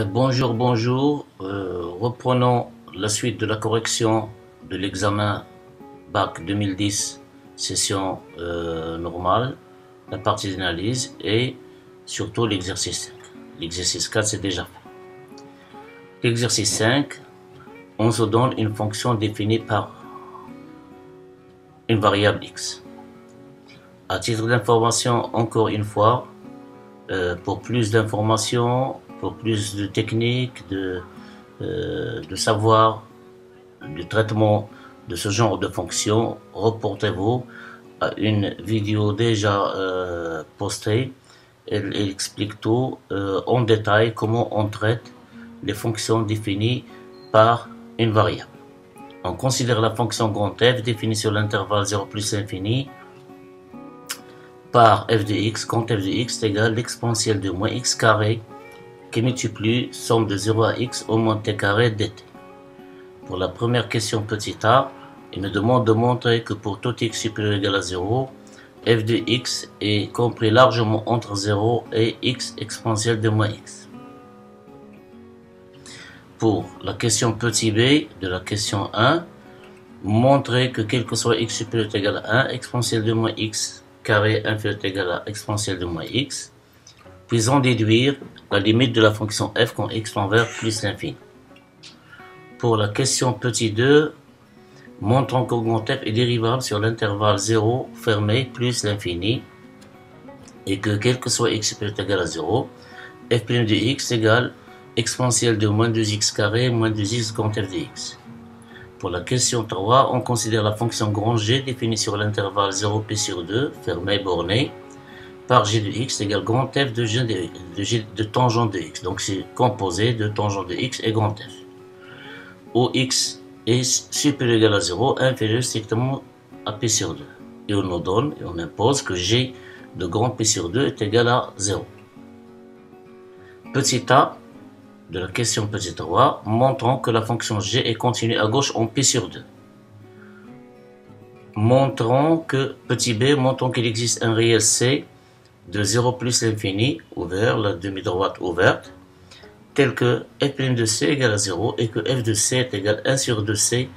Bonjour, bonjour. Reprenons la suite de la correction de l'examen Bac 2010, session normale, la partie d'analyse et surtout l'exercice 5. L'exercice 4, c'est déjà fait. L'exercice 5, on se donne une fonction définie par une variable x. À titre d'information, encore une fois, pour plus d'informations, pour plus de techniques, de savoir, du traitement de ce genre de fonction, reportez-vous à une vidéo déjà postée. Elle explique tout en détail comment on traite les fonctions définies par une variable. On considère la fonction grand F définie sur l'intervalle 0 plus infini par f de x, quand f de x est égal à l'exponentielle de moins x carré qui multiplie somme de 0 à x au moins t carré dt. Pour la première question petit a, il nous demande de montrer que pour tout x supérieur ou égal à 0, f de x est compris largement entre 0 et x exponentielle de moins x. Pour la question petit b de la question 1, montrer que quel que soit x supérieur ou égal à 1, exponentielle de moins x carré inférieur ou égal à exponentielle de moins x, puis en déduire la limite de la fonction f quand x tend vers plus l'infini. Pour la question petit 2, montrons que grand f est dérivable sur l'intervalle 0 fermé plus l'infini et que quel que soit x supérieur ou égal à 0, f' de x égale exponentielle de moins 2x carré moins 2x grand f de x. Pour la question 3, on considère la fonction grand g définie sur l'intervalle 0p sur 2 fermé borné par g de x égale grand f de tangente de x. Donc c'est composé de tangente de x et grand f. Où x est supérieur ou égal à 0, inférieur strictement à p sur 2. Et on nous donne, et on impose que g de grand p sur 2 est égal à 0. Petit a de la question petit 3, montrons que la fonction g est continue à gauche en p sur 2. Montrons que petit b, montrons qu'il existe un réel c de 0 plus l'infini, ouvert, la demi-droite ouverte, tel que f' de c égale à 0 et que f de c est égal à 1 sur 2c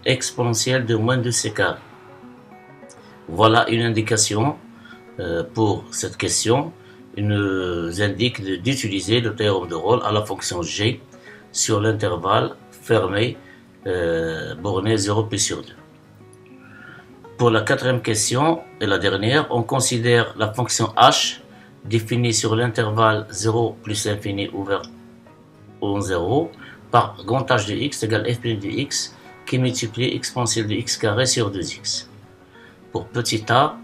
exponentielle de moins 2c carré. Voilà une indication pour cette question. Il nous indique d'utiliser le théorème de Rolle à la fonction g sur l'intervalle fermé borné 0 plus sur 2. Pour la quatrième question et la dernière, on considère la fonction h définie sur l'intervalle 0 plus l'infini ouvert en 0 par grand h de x égale f' de x qui multiplie exponentielle de x carré sur 2x. Pour petit a,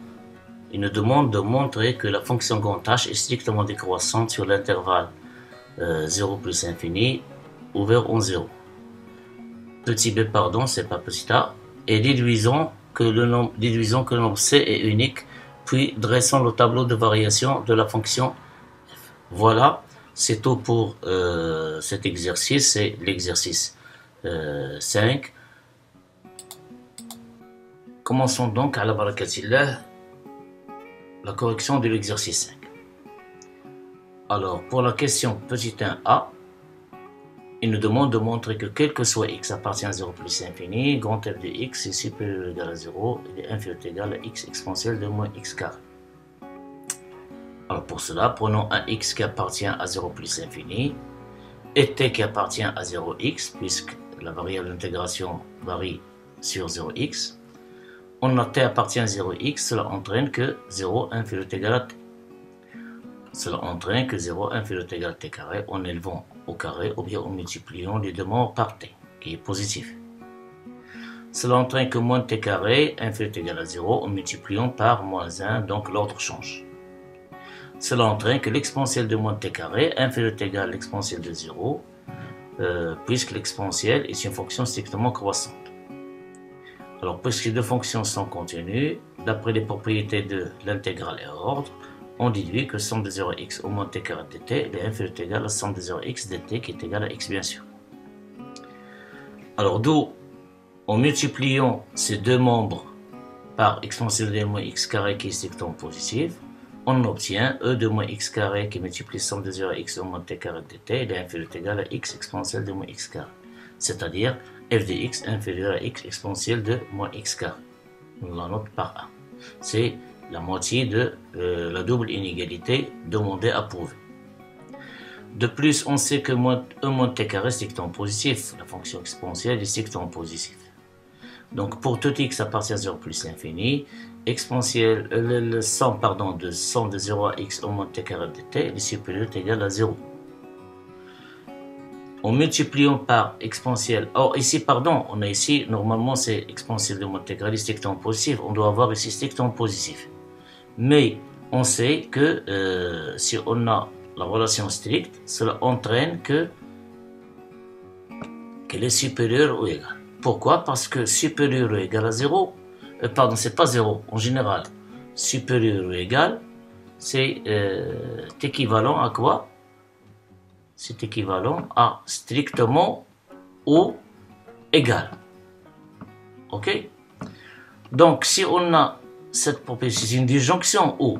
il nous demande de montrer que la fonction grand h est strictement décroissante sur l'intervalle 0 plus infini ouvert en 0. Petit b, pardon, c'est pas petit a, et déduisons que le nombre c est unique, puis dressons le tableau de variation de la fonction f. Voilà, c'est tout pour cet exercice, c'est l'exercice 5. Commençons donc à la barakatillah la correction de l'exercice 5. Alors, pour la question petit 1a, il nous demande de montrer que quel que soit x appartient à 0 plus infini, grand f de x est supérieur ou égal à 0, et est inférieur ou égal à x exponentielle de moins x carré. Alors pour cela, prenons un x qui appartient à 0 plus infini, et t qui appartient à 0x, puisque la variable d'intégration varie sur 0x. On a t appartient à 0x, cela entraîne que 0 inférieur ou égal à t. Cela entraîne que 0 inférieur ou égal à t carré en élevant au carré ou bien en multipliant les deux membres par t, qui est positif. Cela entraîne que moins t carré inférieur ou égal à 0 en multipliant par moins 1, donc l'ordre change. Cela entraîne que l'exponentielle de moins t carré inférieur ou égal à l'exponentielle de 0, puisque l'exponentielle est une fonction strictement croissante. Alors, puisque les deux fonctions sont continues, d'après les propriétés de l'intégrale et ordre, on déduit que somme de 0x au moins t carré dt est inférieur ou égal à somme de 0x dt qui est égal à x bien sûr. Alors, d'où, en multipliant ces deux membres par exponentielle de moins x carré qui est strictement positif, on obtient e de moins x carré qui multiplie somme de 0 à x au moins t carré de t, il est inférieur ou égal à x exponentielle de moins x carré. C'est-à-dire f de x inférieur à x exponentielle de moins x carré. On la note par 1. C'est la moitié de la double inégalité demandée à prouver. De plus, on sait que e moins t carré est strictement positif. La fonction exponentielle est strictement positive. Donc pour tout x appartient à 0 plus l'infini, exponentielle, le somme de 0 à x au moins t carré de t est supérieur ou égal à 0. En multipliant par exponentielle, or ici, on a ici, normalement c'est exponentielle de moins t carré strictement positif, on doit avoir ici strictement positif. Mais on sait que si on a la relation stricte, cela entraîne qu'elle est supérieure ou égale. Pourquoi? Parce que supérieur ou égal à 0, c'est pas 0 en général. Supérieur ou égal, c'est équivalent à quoi? C'est équivalent à strictement ou égal. Ok? Donc, si on a cette proposition, c'est une disjonction ou.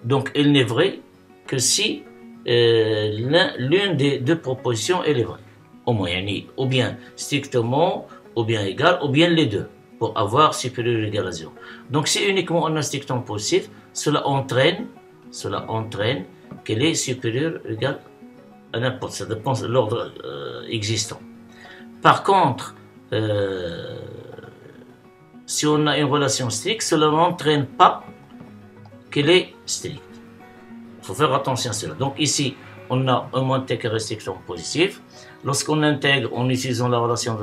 Donc, elle n'est vraie que si l'une des deux propositions elle est vraie. Au moins, ou bien strictement, ou bien égal, ou bien les deux, pour avoir supérieur ou égal à 0. Donc, si uniquement on a strictement positif, cela entraîne qu'elle est supérieure ou égale à n'importe, ça dépend de l'ordre existant. Par contre, si on a une relation stricte, cela n'entraîne pas qu'elle est stricte. Il faut faire attention à cela. Donc ici, on a un moins t carré strictement positif. Lorsqu'on intègre en utilisant la relation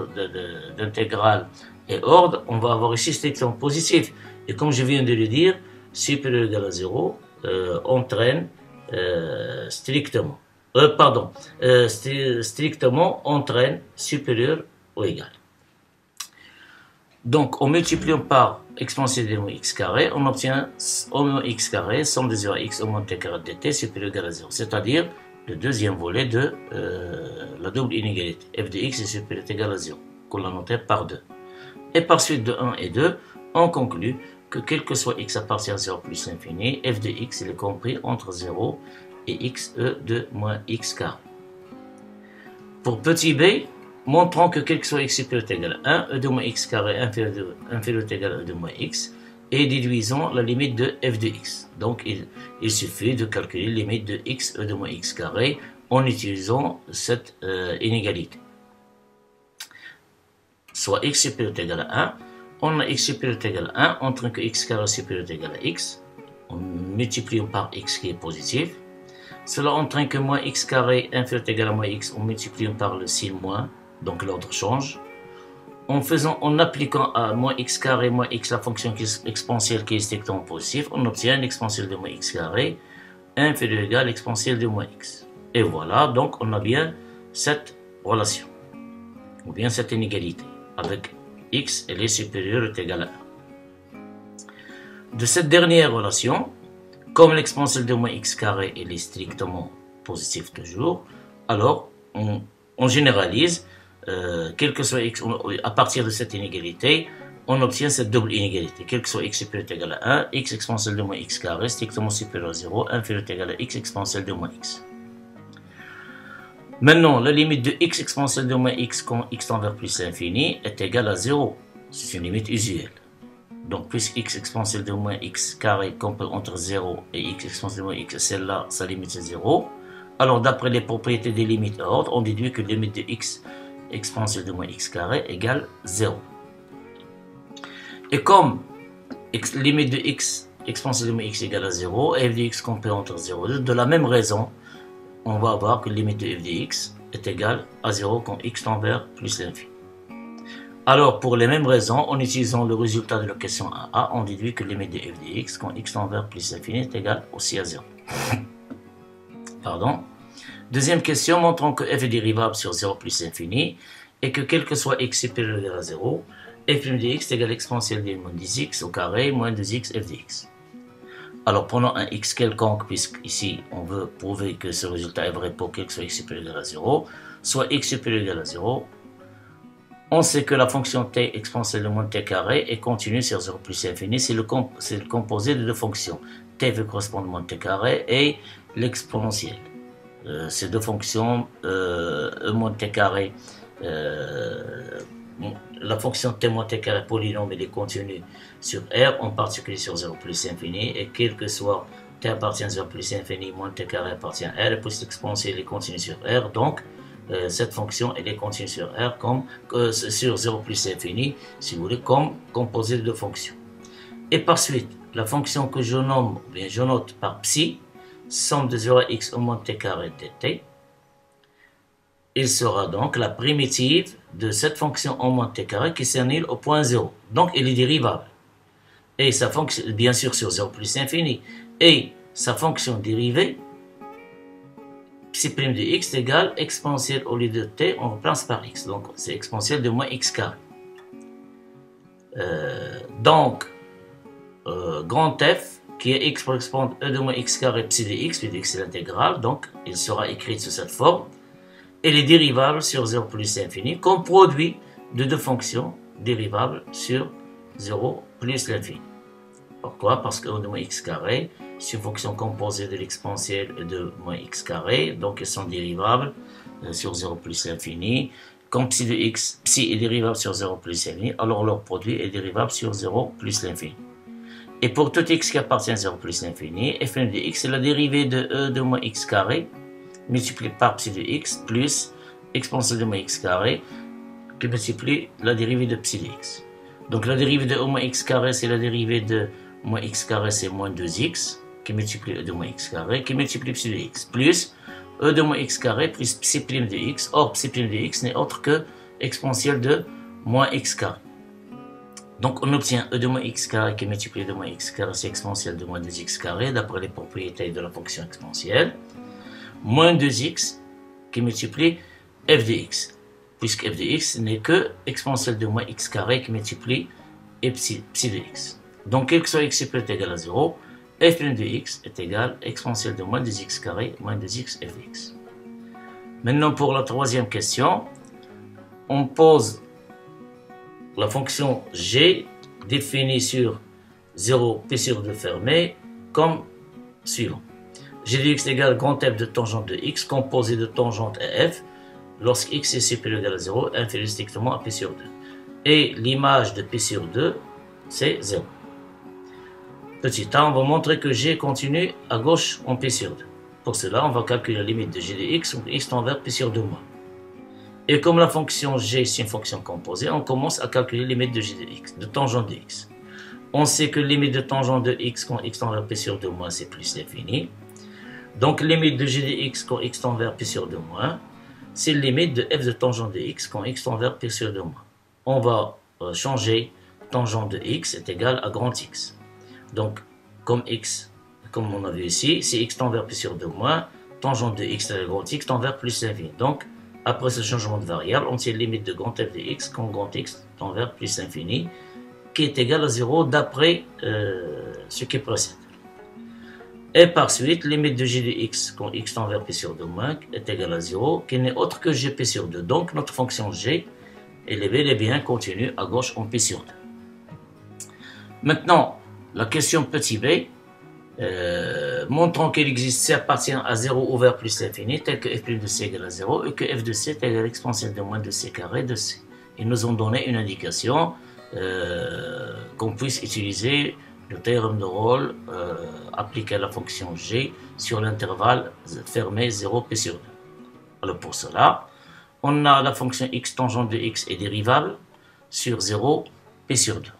d'intégrale et ordre, on va avoir ici strictement positif. Et comme je viens de le dire, supérieur ou égal à 0 entraîne strictement. Strictement entraîne supérieur ou égal. Donc, en multipliant par exponentielle de moins x carré, on obtient au moins x carré, somme de 0 à x au moins t carré de t supérieur ou égal à 0. C'est-à-dire le deuxième volet de la double inégalité. F de x est supérieur ou égal à 0, qu'on l'a noté par 2. Et par suite de 1 et 2, on conclut que quel que soit x appartient à 0 plus l'infini, f de x est compris entre 0 et x e de moins x carré. Pour petit b, montrons que quel que soit x supérieur ou égal à 1, e de moins x carré inférieur ou égal à e de moins x, et déduisons la limite de f de x. Donc il suffit de calculer la limite de x e de moins x carré en utilisant cette inégalité. Soit x supérieur ou égal à 1, on a x supérieur ou égal à 1, on trouve que x carré supérieur ou égal à x, on multiplie par x qui est positif. Cela entraîne que moins x carré inférieur ou égal à moins x, on multiplie par le signe moins, donc l'ordre change. En appliquant à moins x carré moins x la fonction exponentielle qui est strictement positive, on obtient une exponentielle de moins x carré inférieur ou égal à l'exponentielle de moins x. Et voilà, donc on a bien cette relation, ou bien cette inégalité, avec x, elle est supérieure ou égale à 1. De cette dernière relation, comme l'exponentielle de moins x carré elle est strictement positive toujours, alors on généralise, quel que soit x, à partir de cette inégalité, on obtient cette double inégalité. Quel que soit x supérieur ou égal à 1, x exponentielle de moins x carré strictement supérieur à 0, inférieur ou égal à x exponentielle de moins x. Maintenant, la limite de x exponentielle de moins x quand x tend vers plus l'infini est égale à 0. C'est une limite usuelle. Donc, puisque x exponentielle de moins x carré compris entre 0 et x exponentielle de moins x, celle-là, sa limite c'est 0. Alors, d'après les propriétés des limites à ordre, on déduit que la limite de x exponentielle de moins x carré égale 0. Et comme limite de x exponentielle de moins x égale à 0, f de x compris entre 0 et 2, de la même raison, on va avoir que la limite de f de x est égale à 0 quand x tend vers plus l'infini. Alors, pour les mêmes raisons, en utilisant le résultat de la question 1a, on déduit que la limite de f de x quand x tend vers plus l'infini est égale aussi à 0. Pardon. Deuxième question, montrons que f est dérivable sur 0 plus l'infini et que quel que soit x supérieur ou égal à 0, f' de x est égal à l'exponentielle de moins 10x au carré moins 2x f de x. Alors prenons un x quelconque, puisqu'ici on veut prouver que ce résultat est vrai pour quel que soit x supérieur ou égal à 0, soit x supérieur ou égal à 0. On sait que la fonction t exponentielle de moins t carré est continue sur 0 plus l'infini, c'est le composé de deux fonctions, t veut correspondre à t carré et l'exponentielle. Ces deux fonctions, e moins t carré, la fonction t moins t carré polynôme, elle est continue sur R, en particulier sur 0 plus infini, et quel que soit t appartient à 0 plus infini, moins t carré appartient à R, et plus l'exponentielle est continue sur R, donc cette fonction elle est continue sur R comme sur 0 plus infini, si vous voulez, comme composé de deux fonctions. Et par suite, la fonction que je nomme, ou bien je note par psi, somme de 0 à x au moins t carré dt, il sera donc la primitive de cette fonction au moins t carré qui s'annule au point 0. Donc il est dérivable. Et sa fonction, bien sûr sur 0 plus infini, et sa fonction dérivée, psi' de x égale exponentielle au lieu de t, on remplace par x. Donc c'est exponentielle de moins x carré. Donc, grand F, qui est x correspond à e de moins x carré psi de x, puis x c'est l'intégrale, donc il sera écrit sous cette forme. Elle est dérivable sur 0 plus l'infini comme produit de deux fonctions dérivables sur 0 plus l'infini. Pourquoi? Parce que e de moins x carré, c'est une fonction composée de l'exponentielle de moins x carré, donc elles sont dérivables sur 0 plus l'infini. Comme psi de x, psi est dérivable sur 0 plus l'infini, alors leur produit est dérivable sur 0 plus l'infini. Et pour tout x qui appartient à 0 plus l'infini, f' de x est la dérivée de e de moins x carré multiplié par psi de x plus exponentielle de moins x carré qui multiplie la dérivée de psi de x. Donc la dérivée de e moins x carré, c'est la dérivée de moins x carré, c'est moins 2x qui multiplie e de moins x carré qui multiplie psi de x plus e de moins x carré plus psi' de x. Or psi' de x n'est autre que exponentielle de moins x carré. Donc on obtient e de moins x carré qui multiplie de moins x carré, c'est exponentielle de moins 2x carré d'après les propriétés de la fonction exponentielle, moins 2x qui multiplie f de x, puisque f de x n'est que exponentielle de moins x carré qui multiplie psi de x. Donc quel que soit x est égal à 0, f' de x est égal à exponentielle de moins 2x carré moins 2x f de x. Maintenant pour la troisième question, on pose la fonction g définie sur 0 p sur 2 fermé comme suivant. G de x égale grand F de tangente de x composé de tangente à f lorsque x est supérieur ou égal à 0 inférieur strictement à p sur 2. Et l'image de p sur 2 c'est 0. Petit a, on va montrer que g continue à gauche en p sur 2. Pour cela, on va calculer la limite de g de x où x tend vers p sur 2 moins. Et comme la fonction g c'est une fonction composée, on commence à calculer la limite de g de x, de tangente de x. On sait que la limite de tangente de x quand x tend vers p sur 2 moins c'est plus l'infini. Donc limite de g de x quand x tend vers p sur 2 moins, c'est la limite de f de tangente de x quand x tend vers p sur 2 moins. On va changer tangente de x est égal à grand x. Donc comme x, comme on a vu ici, si x tend vers p sur 2 moins, tangente de x égale grand x tend vers plus l'infini. Donc après ce changement de variable, on tient la limite de grand f de x quand grand x tend vers plus l'infini, qui est égal à 0 d'après ce qui précède. Et par suite, limite de g de x quand x tend vers p sur 2 moins est égal à 0, qui n'est autre que gp sur 2. Donc notre fonction g, elle est bel et bien continue à gauche en p sur 2. Maintenant, la question petit b, montrons qu'il existe C appartient à 0 ouvert plus l'infini, tel que f' de c égale à 0 et que f de c est égal à l'exponentielle de moins de c carré de c. Ils nous ont donné une indication qu'on puisse utiliser le théorème de Rolle appliqué à la fonction g sur l'intervalle fermé 0 p sur 2. Alors pour cela, on a la fonction x tangente de x est dérivable sur 0 p sur 2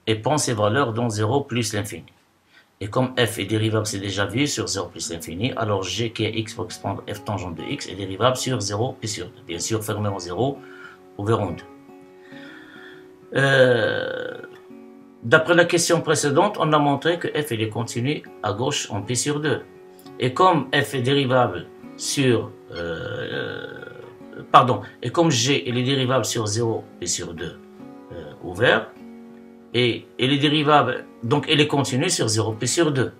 et prend ses valeurs dans 0 plus l'infini. Et comme f est dérivable, c'est déjà vu sur 0 plus l'infini, alors g qui est x correspond à f tangente de x est dérivable sur 0 p sur 2. Bien sûr, fermé en 0, ouvert en 2. D'après la question précédente, on a montré que f est continu à gauche en p sur 2. Et comme f est dérivable sur... et comme g est dérivable sur 0 p sur 2 ouvert, et elle est dérivable, donc elle est continue sur 0 p sur 2.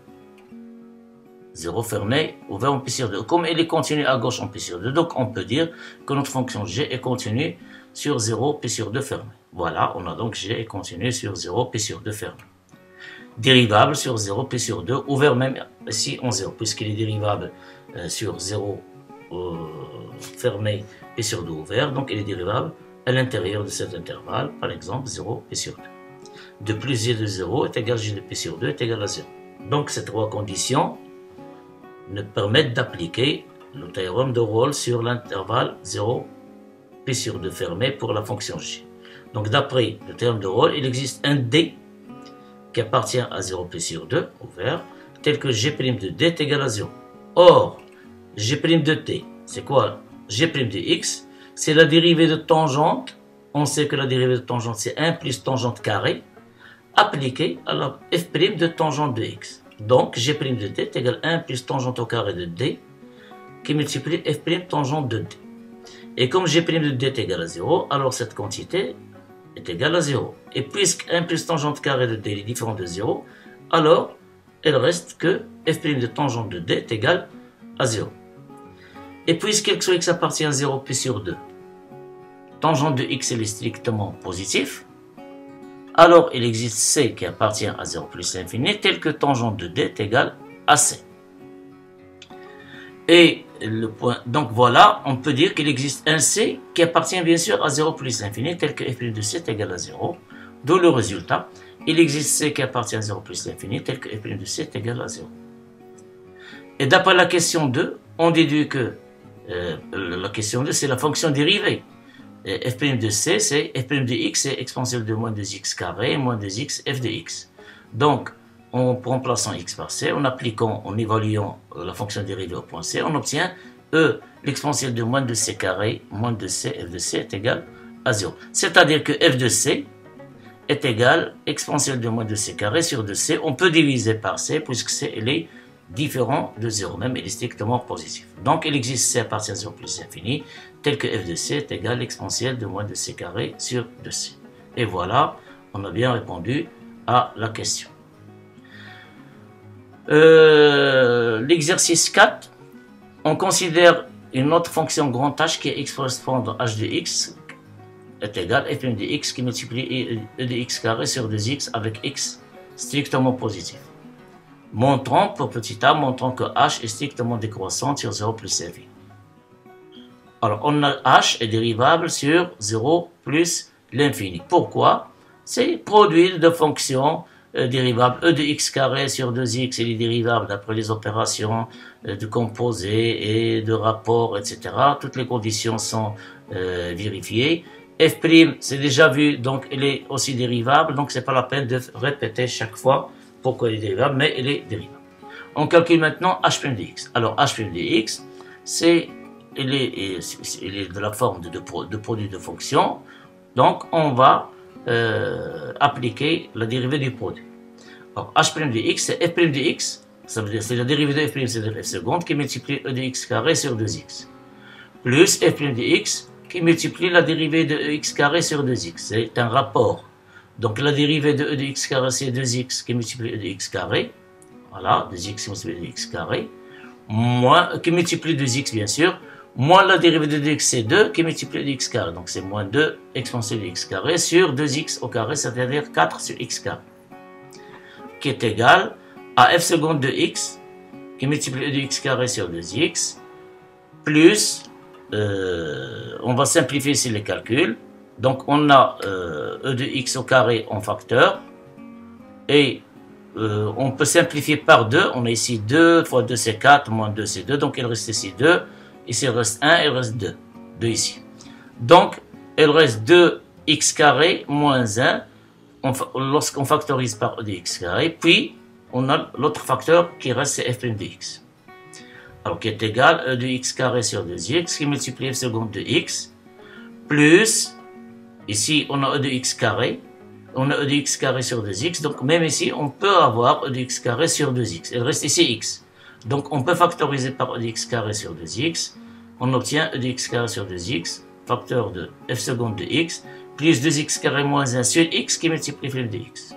0 fermé, ouvert en p sur 2. Comme elle est continue à gauche en p sur 2, donc on peut dire que notre fonction g est continue sur 0 p sur 2 fermé. Voilà, on a donc g est continue sur 0 p sur 2 fermé. dérivable sur 0, P sur 2, ouvert même ici en 0, puisqu'il est dérivable sur 0 fermé, P sur 2 ouvert, donc il est dérivable à l'intérieur de cet intervalle, par exemple 0, P sur 2. De plus G de 0 est égal à G de P sur 2 est égal à 0. Donc ces trois conditions nous permettent d'appliquer le théorème de Rolle sur l'intervalle 0, P sur 2 fermé pour la fonction G. Donc d'après le théorème de Rolle, il existe un D qui appartient à 0, P sur 2 ouvert, tel que G' de D est égal à 0. Or, G' de T, c'est quoi? G' de X, c'est la dérivée de tangente. On sait que la dérivée de tangente, c'est 1 plus tangente carrée, appliquée à la f' de tangente de X. Donc, G' de D est égal à 1 plus tangente au carré de D, qui multiplie f' tangente de D. Et comme G' de D est égal à 0, alors cette quantité est égale à 0. Et puisque 1 plus tangente carré de D est différent de 0, alors il reste que f' de tangente de D est égal à 0. Et puisque x sur x appartient à 0, P sur 2, tangente de x est strictement positif, alors il existe C qui appartient à 0 plus l'infini, tel que tangente de D est égal à C. Et le point, donc voilà, on peut dire qu'il existe un C qui appartient bien sûr à 0 plus l'infini, tel que f' de C est égal à 0. D'où le résultat, il existe C qui appartient à 0 plus l'infini, tel que f' de C est égal à 0. Et d'après la question 2, on déduit que la question 2, c'est la fonction dérivée. F' de C, c'est f' de x, c'est exponentielle de moins 2x carré, moins 2x, f de x. Donc, en remplaçant x par c, en appliquant, en évaluant la fonction dérivée au point c, on obtient E, l'exponentielle de moins 2c carré, moins 2c, f de c est égal à 0. C'est-à-dire que f de c est égal exponentielle de moins 2c carré sur 2c. On peut diviser par c, puisque c, elle est différent de 0, même il est strictement positif. Donc il existe c appartient à 0 plus l'infini, tel que f de c est égal exponentielle de moins 2c carré sur 2c. Et voilà, on a bien répondu à la question. L'exercice 4, on considère une autre fonction grand H qui correspond à h de x est égal f' de x qui multiplie e de x carré sur 2x avec x strictement positif. Montrons, pour petit a, montrons que h est strictement décroissant sur 0 plus l'infini. Alors, on a h est dérivable sur 0 plus l'infini. Pourquoi? C'est produit de fonctions dérivables. E de x carré sur 2x, il est dérivable d'après les opérations de composés et de rapports, etc. Toutes les conditions sont vérifiées. F', c'est déjà vu, donc il est aussi dérivable, donc c'est pas la peine de répéter chaque fois pourquoi il est dérivable, mais il est dérivable. On calcule maintenant h' de x. Alors h' de x, il est de la forme de produit de fonction, donc on va appliquer la dérivée du produit. Alors h' de x, c'est f' de x, ça veut dire c'est la dérivée de f', c'est-à-dire f seconde, qui multiplie e de x carré sur 2x, plus f' de x, qui multiplie la dérivée de x carré sur 2x. C'est un rapport. Donc la dérivée de e de x carré, c'est 2x qui multiplie e de x carré. Voilà, 2x qui multiplie e de x carré. Moins, qui multiplie 2x bien sûr. Moins la dérivée de 2x, c'est 2 qui multiplie e de x carré. Donc c'est moins 2 exponentielle de x carré sur 2x au carré, c'est-à-dire 4 sur x carré. Qui est égal à f seconde de x qui multiplie e de x carré sur 2x. Plus, on va simplifier ici les calculs. Donc on a e de x au carré en facteur, et on peut simplifier par 2, on a ici 2 fois 2 c'est 4, moins 2 c'est 2, donc il reste ici 2, ici il reste 1, il reste 2, 2 ici. Donc il reste 2x carré moins 1, lorsqu'on factorise par e de x carré, puis on a l'autre facteur qui reste, c'est f' de x. Alors qui est égal à e de x carré sur 2x, qui multiplie f seconde de x, plus... Ici, on a e de x carré, on a e de x carré sur 2x, donc même ici, on peut avoir e de x carré sur 2x. Il reste ici x. Donc, on peut factoriser par e de x carré sur 2x. On obtient e de x carré sur 2x, facteur de f seconde de x, plus 2x carré moins 1 sur x qui multiplie f de x.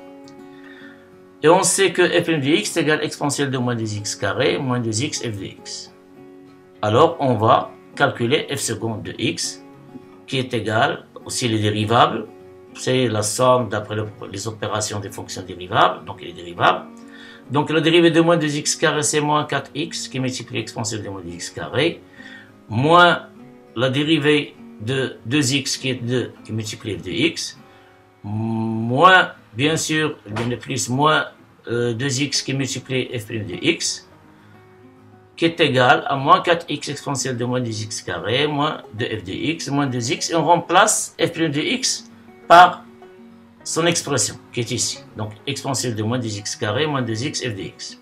Et on sait que f de x est égal à exponentielle de moins 2x carré, moins 2x f de x. Alors, on va calculer f seconde de x, qui est égal, aussi les dérivables, c'est la somme d'après les opérations des fonctions dérivables, donc les dérivables. Donc la dérivée de moins 2x carré, c'est moins 4x qui multiplie l'exponentielle de moins 2x carré, moins la dérivée de 2x qui est 2 qui multiplie f de x, moins, bien sûr, bien de plus, moins 2x qui multiplie f' de x, qui est égal à moins 4x exponentielle de moins 2x carré, moins 2f de x, moins 2x, et on remplace f' de x par son expression, qui est ici. Donc, exponentielle de moins 2x carré, moins 2x, f de x.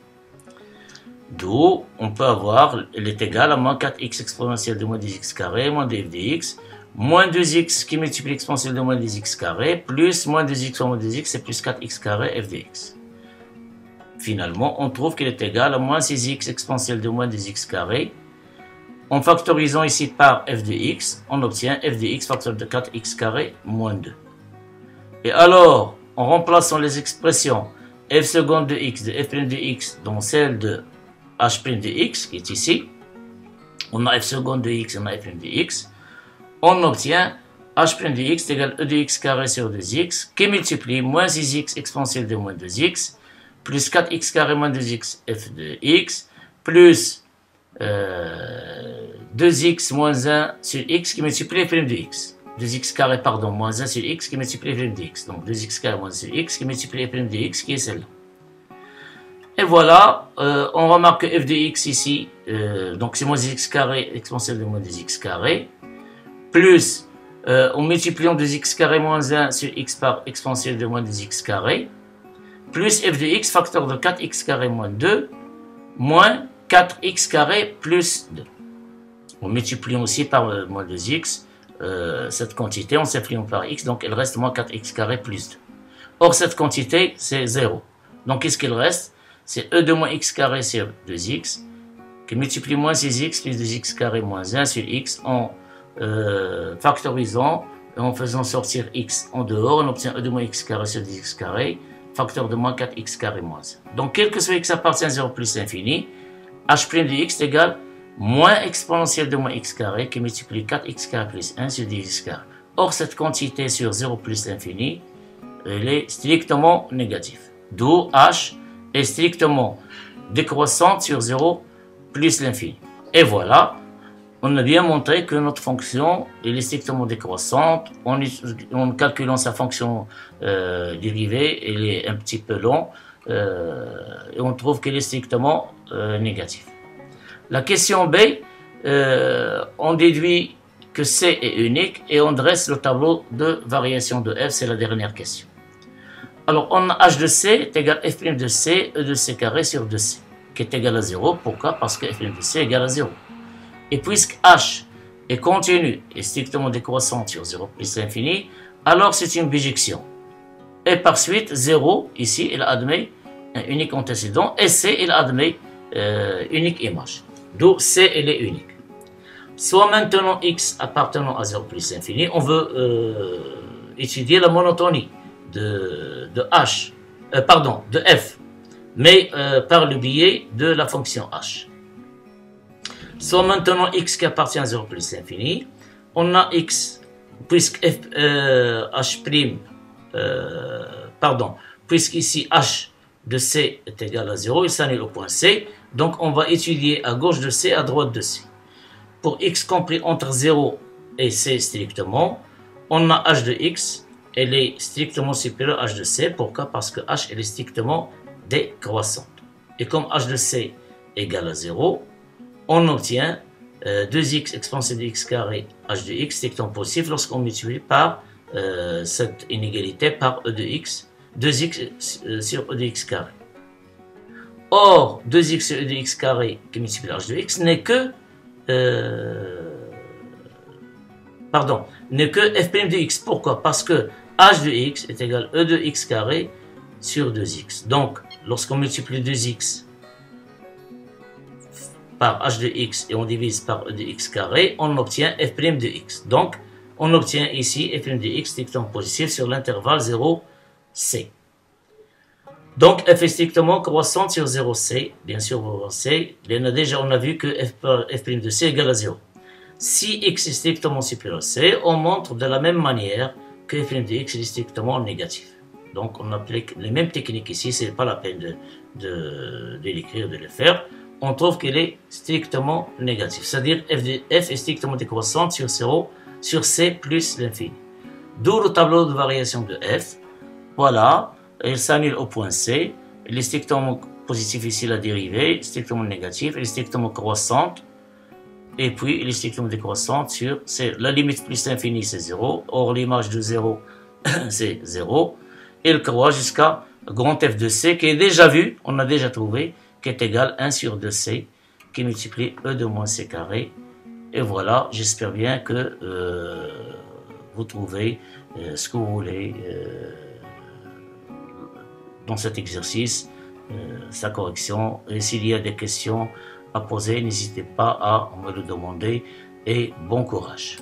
D'où, on peut avoir, elle est égale à moins 4x exponentielle de moins 2x carré, moins 2f de x, moins 2x qui multiplie l'exponentielle de moins 2x carré, plus moins 2x fois moins 2x, c'est plus 4x carré, f de x. Finalement, on trouve qu'elle est égale à moins 6x exponentielle de moins 2x carré. En factorisant ici par f de x, on obtient f de x facteur de 4x carré moins 2. Et alors, en remplaçant les expressions f seconde de x, de f' de x, dans celle de h' de x, qui est ici, on a f seconde de x, on a f' de x, on obtient h' de x égale e de x carré sur 2x, qui multiplie moins 6x exponentielle de moins 2x, plus 4x carré moins 2x f de x, plus 2x moins 1 sur x qui multiplie f' de x. 2x carré, pardon, moins 1 sur x qui multiplie f' de x. Donc 2x carré moins 1 sur x qui multiplie f' de x qui est celle-là. Et voilà, on remarque que f de x ici, donc c'est moins x carré exponentielle de moins 2x carré, plus, en multipliant 2x carré moins 1 sur x par exponentielle de moins 2x carré, plus f de x facteur de 4x carré moins 2, moins 4x carré plus 2. En multipliant aussi par moins 2x, cette quantité, en s'appuyant par x, donc elle reste moins 4x carré plus 2. Or, cette quantité, c'est 0. Donc, qu'est-ce qu'il reste? C'est e de moins x carré sur 2x, qui multiplie moins 6x plus 2x carré moins 1 sur x, en factorisant, et en faisant sortir x en dehors, on obtient e de moins x carré sur 2x carré, facteur de moins 4x carré moins 1. Donc, quel que soit x appartient à 0 plus l'infini, h' de x est égal moins exponentielle de moins x carré qui multiplie 4x carré plus 1 sur 10x carré. Or, cette quantité sur 0 plus l'infini, elle est strictement négative. D'où h est strictement décroissante sur 0 plus l'infini. Et voilà, on a bien montré que notre fonction elle est strictement décroissante. En calculant sa fonction dérivée, elle est un petit peu long et on trouve qu'elle est strictement négative. La question B, on déduit que C est unique et on dresse le tableau de variation de f, c'est la dernière question. Alors, on a h de c est égal à f' de c, e de c carré sur 2c, qui est égal à 0. Pourquoi? Parce que f' de c est égal à 0. Et puisque h est continu et strictement décroissante sur 0 plus l'infini, alors c'est une bijection. Et par suite, 0, ici, il admet un unique antécédent, et c, il admet unique image. D'où c, elle est unique. Soit maintenant x appartenant à 0 plus l'infini, on veut étudier la monotonie de f, mais par le biais de la fonction h. Soit maintenant x qui appartient à 0 plus l'infini, on a x, puisque puisqu'ici h de c est égal à 0, il s'annule au point c, donc on va étudier à gauche de c, à droite de c. Pour x compris entre 0 et c strictement, on a h de x, elle est strictement supérieure à h de c. Pourquoi? Parce que h elle est strictement décroissante. Et comme h de c égale à 0, on obtient 2x exponentielle de x carré h de x strictement positif lorsqu'on multiplie par cette inégalité par e de x, 2x sur e de x carré. Or, 2x sur e de x carré qui multiplie h de x n'est que f' de x. Pourquoi? Parce que h de x est égal à e de x carré sur 2x. Donc, lorsqu'on multiplie 2x par h de x et on divise par e de x carré, on obtient f' de x. Donc, on obtient ici f' de x strictement positif sur l'intervalle 0c. Donc, f est strictement croissante sur 0c. Bien sûr, c, on a vu que f' de c égale à 0. Si x est strictement supérieur à c, on montre de la même manière que f' de x est strictement négatif. Donc on applique les mêmes techniques ici, c'est pas la peine de l'écrire, de le faire. On trouve qu'elle est strictement négative, c'est-à-dire f est strictement décroissante sur 0, sur c plus l'infini. D'où le tableau de variation de f. Voilà, elle s'annule au point c. Elle est strictement positive ici, la dérivée, strictement négative, elle est strictement croissante. Et puis, elle est strictement décroissante sur c. La limite plus l'infini, c'est 0. Or, l'image de 0, c'est 0. Et elle croît jusqu'à grand f de c, qui est déjà vu, on a déjà trouvé, qui est égal à 1 sur 2c, qui multiplie e de moins c carré. Et voilà, j'espère bien que vous trouvez ce que vous voulez dans cet exercice, sa correction. Et s'il y a des questions à poser, n'hésitez pas à me le demander et bon courage.